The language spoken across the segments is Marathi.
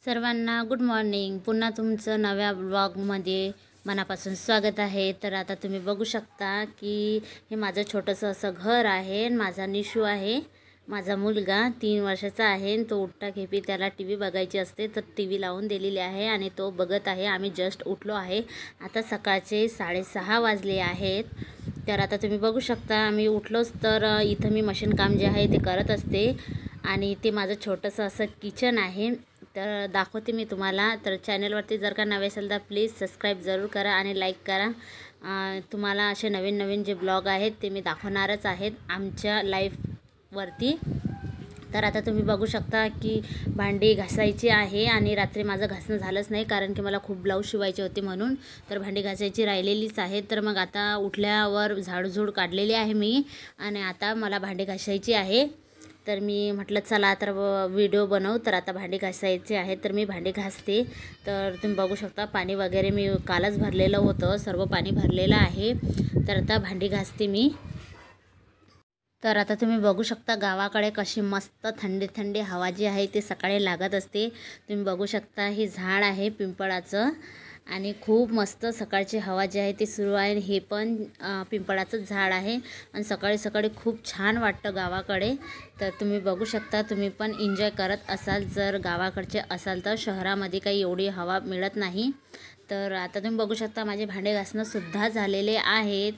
सर्वांना गुड मॉर्निंग। पुन्हा तुमचं नव्या ब्लॉगमध्ये मनापासून स्वागत आहे। तर आता तुम्ही बघू शकता की हे माझं छोटंसं असं घर आहे। माझा निशू आहे, माझा मुलगा 3 वर्षाचा आहे। तो उठता खेपी त्याला टी व्ही बघायची असते, तर टी व्ही लावून दिलेली आहे आणि तो बघत आहे। आम्ही जस्ट उठलो आहे, आता सकाळचे 6:30 वाजले आहेत। तर आता तुम्ही बघू शकता आम्ही उठलोच तर इथं मी मशीन काम जे आहे ते करत असते आणि ते माझं छोटंसं असं किचन आहे। तर दाखवते मी तुम्हाला। तर चॅनलवरती जर का नवे असेल तर प्लीज सबस्क्राईब जरूर करा आणि लाईक करा। तुम्हाला असे नवीन नवीन जे ब्लॉग आहेत ते मी दाखवणारच आहेत आमच्या लाईफवरती। तर आता तुम्ही बघू शकता की भांडी घासायची आहे आणि रात्री माझं घासणं झालंच नाही, कारण की मला खूप ब्लाऊज शिवायचे होते म्हणून। तर भांडी घासायची राहिलेलीच आहे। तर मग आता उठल्यावर झाडझूड काढलेली आहे मी आणि आता मला भांडी घासायची आहे। तर मी म्हटलं चला तर व्हिडिओ बनवू। तर आता भांडी घासायचे आहे, तर मी भांडी घासते। तर तुम्ही बघू शकता पाणी वगैरे मी कालच भरलेलं होतं, सर्व पाणी भरलेलं आहे। तर आता भांडी घासते मी। तर आता तुम्ही बघू शकता गावाकडे कशी मस्त थंडी थंडी हवा जी आहे ते सकाळी लागत असते। तुम्ही बघू शकता हे झाड आहे पिंपळाचं आणि खूप मस्त सकाळची हवा जी आहे ती सुरू आहे। हे पण पिंपळाचं झाड आहे आणि सकाळी सकाळी खूप छान वाटतं गावाकडे। तर तुम्ही बघू शकता, तुम्ही पण एन्जॉय करत असाल जर गावाकडचे असाल तर। शहरामध्ये काही एवढी हवा मिळत नाही। तर आता तुम्ही बघू शकता माझे भांडे घासणंसुद्धा झालेले आहेत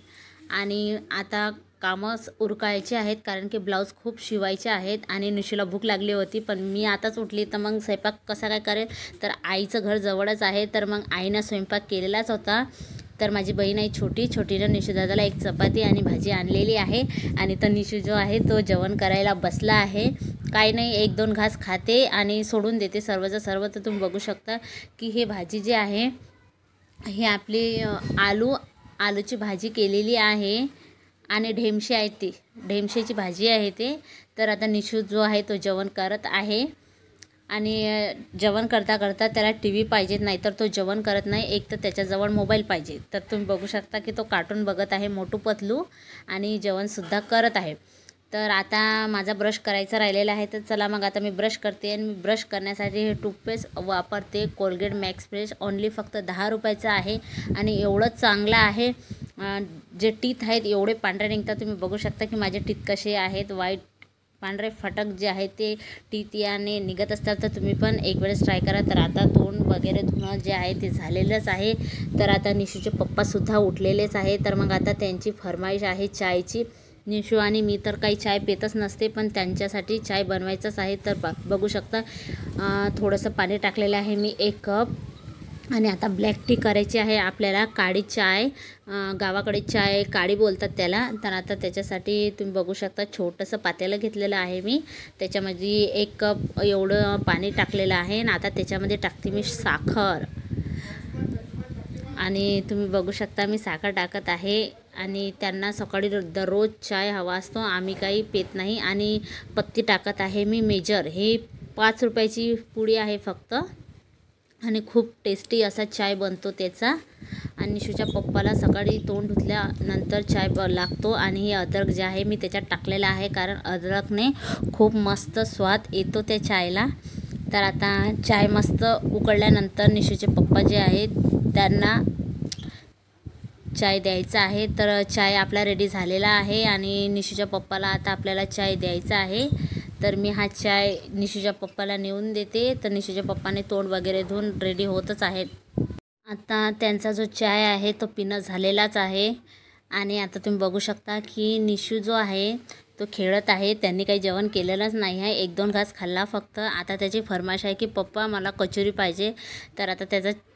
आणि आता कामं उरकायचे आहेत, कारण की ब्लाऊज खूप शिवायचे आहेत आणि निशूला भूक लागली होती। पण मी आताच उठली तर मग स्वयंपाक कसा काय करेल, तर आईचं घर जवळच आहे तर मग आईनं स्वयंपाक केलेलाच होता। तर माझी बहीण आहे छोटीनं निशू दादाला एक चपाती आणि भाजी आणलेली आहे आणि तर निशू जो आहे तो जेवण करायला बसला आहे। काही नाही, 1-2 घास खाते आणि सोडून देते सर्वचं सर्व। तर तुम्ही बघू शकता की हे भाजी जी आहे ही आपली आलूची भाजी केलेली आहे आणि ढेमशी आहे, ती ढेमशेची भाजी आहे ते। तर आता निशू जो आहे तो जेवण करत आहे आणि जेवण करता करता त्याला टी व्ही पाहिजे, नाही तर तो जेवण करत नाही। एक तर त्याच्याजवळ मोबाईल पाहिजे। तर तुम्ही बघू शकता की तो कार्टून बघत आहे मोटू पतलू आणि जेवणसुद्धा करत आहे। तर आता माझा ब्रश करायचा राहिलेला आहे, तर चला मग आता मी ब्रश करते। आणि मी ब्रश करण्यासाठी हे टूथपेस्ट वापरते, कोलगेट मॅक्स फ्रेश, ओन्ली फक्त 10 रुपयाचं आहे आणि एवढं चांगलं आहे। जे टीथ आहेत एवढे पांढरे निघतात। तुम्ही बघू शकता की माझे टीथ कसे आहेत, वाईट पांढरे फटक जे आहेत ते टीथ याने निघत असतात। तर तुम्ही पण एक वेळेस ट्राय करा। तर आता तोंड वगैरे धुणं जे आहे ते झालेलंच आहे। तर आता निशूचे पप्पासुद्धा उठलेलेच आहे। तर मग आता त्यांची फरमाईश आहे चायची। निशू आणि मी तर काही चाय पितच नसते, पण त्यांच्यासाठी चाय बनवायचंच आहे। तर बघू शकता थोडंसं पाणी टाकलेलं आहे मी 1 कप आणि आता ब्लॅक टी करायची आहे आपल्याला, काळी चाय। गावाकडे चाय काळी बोलतात त्याला। तर आता त्याच्यासाठी तुम्ही बघू शकता छोटंसं पातेलं घेतलेलं आहे मी, त्याच्यामध्ये 1 कप एवढं पाणी टाकलेलं आहे आणि आता त्याच्यामध्ये टाकते मी साखर आणि तुम्ही बघू शकता मी साखर टाकत आहे। आणि त्यांना सकाळी दररोज चाय हवा असतो, आम्ही काही पित नाही। आणि पत्ती टाकत आहे मी मेजर, हे 5 रुपयाची पुडी आहे फक्त आणि खूप टेस्टी असा चाय बनतो त्याचा। आणि निशूच्या पप्पाला सकाळी तोंड धुतल्यानंतर चाय लागतो आणि हे अद्रक जे आहे मी त्याच्यात टाकलेलं आहे, कारण अद्रकने खूप मस्त स्वाद येतो त्या चायला। तर आता चाय मस्त उकळल्यानंतर निशूचे पप्पा जे आहेत त्यांना चाय द्यायचा आहे। तर चाय आपला रेडी झालेला आहे आणि निशूच्या पप्पाला आता आपल्याला चाय द्यायचा आहे। तर मी हा चाय निशूच्या पप्पाला नेऊन देते। तर निशूच्या पप्पाने तोंड वगैरे धुवून रेडी होतच आहेत। आता त्यांचा जो चाय आहे तो पिणं झालेलाच आहे आणि आता तुम्ही बघू शकता की निशू जो आहे तो खेळत आहे, त्यांनी काही जेवण केलेलंच नाही आहे, 1-2 घास खाल्ला फक्त। आता त्याची फरमाईश आहे की पप्पा मला कचोरी पाहिजे। तर आता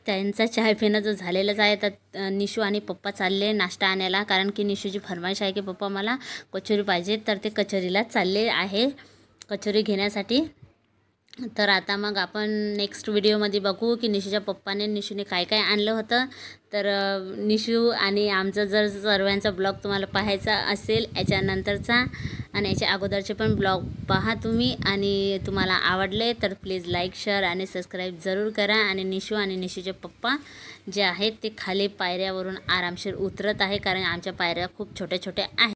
त्यांचा चाय पिणं जो झालेलंच आहे, तर निशू आणि पप्पा चालले नाश्ता आणायला, कारण की निशूची फरमाईश आहे की पप्पा मला कचोरी पाहिजे। तर ते कचोरीला चालले आहे, कचोरी घेण्यासाठी। तर आता मग आपण नेक्स्ट व्हिडिओमध्ये बघू की निशूच्या पप्पाने निशूने काय काय आणलं होतं। तर निशू आणि आमचं जर सर्वांचा ब्लॉग तुम्हाला पाहायचा असेल याच्यानंतरचा आणि याच्या अगोदरचे पण ब्लॉग पहा तुम्ही, आणि तुम्हाला आवडले तर प्लीज लाईक शेअर आणि सबस्क्राईब जरूर करा। आणि निशू आणि निशूचे पप्पा जे आहेत ते खाली पायऱ्यावरून आरामशीर उतरत आहे, कारण आमच्या पायऱ्या खूप छोट्या छोट्या आहेत।